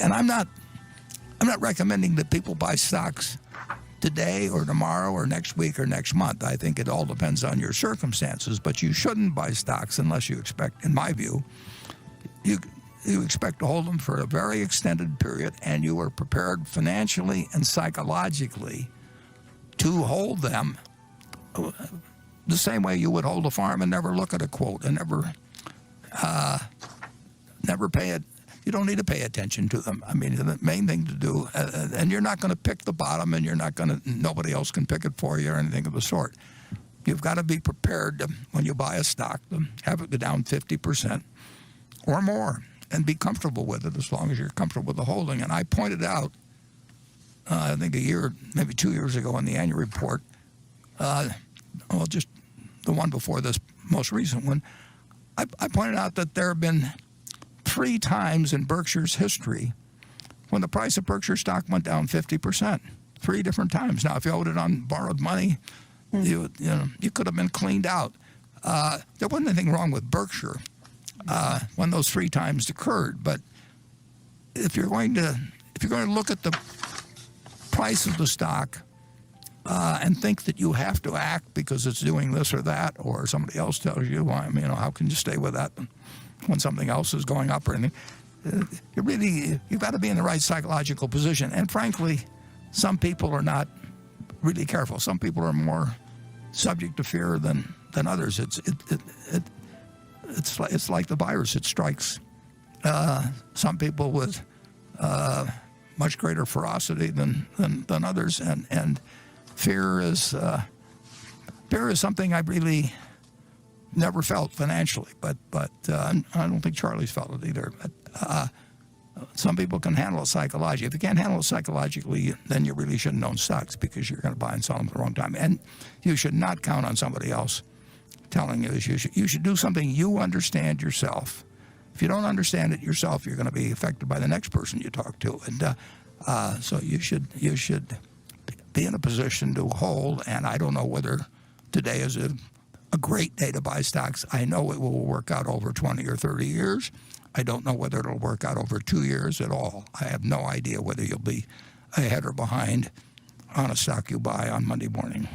And I'm not recommending that people buy stocks today or tomorrow or next week or next month. I think it all depends on your circumstances, but you shouldn't buy stocks unless you expect, in my view, you expect to hold them for a very extended period and you are prepared financially and psychologically to hold them the same way you would hold a farm and never look at a quote and never pay it. You don't need to pay attention to them. I mean, the main thing to do, and you're not going to pick the bottom, and nobody else can pick it for you or anything of the sort. You've got to be prepared to, when you buy a stock, to have it go down 50% or more and be comfortable with it as long as you're comfortable with the holding. And I pointed out, I think a year, maybe 2 years ago in the annual report, just the one before this most recent one, I pointed out that there have been 3 times in Berkshire's history when the price of Berkshire stock went down 50%. 3 different times. Now, if you owed it on borrowed money, you could have been cleaned out. There wasn't anything wrong with Berkshire when those 3 times occurred. But if you're going to look at the price of the stock and think that you have to act because it's doing this or that, or somebody else tells you, how can you stay with that when something else is going up or anything? You've got to be in the right psychological position. And frankly, some people are not really careful. Some people are more subject to fear than others. It's like the virus. It strikes some people with much greater ferocity than others. And fear is something I really never felt financially, but I don't think Charlie's felt it either. But some people can handle it psychologically. If you can't handle it psychologically, then you really shouldn't own stocks because you're going to buy and sell them at the wrong time. And you should not count on somebody else telling you this. You should do something you understand yourself. If you don't understand it yourself, you're going to be affected by the next person you talk to. And so you should be in a position to hold. And I don't know whether today is a great day to buy stocks. I know it will work out over 20 or 30 years. I don't know whether it'll work out over 2 years at all. I have no idea whether you'll be ahead or behind on a stock you buy on Monday morning.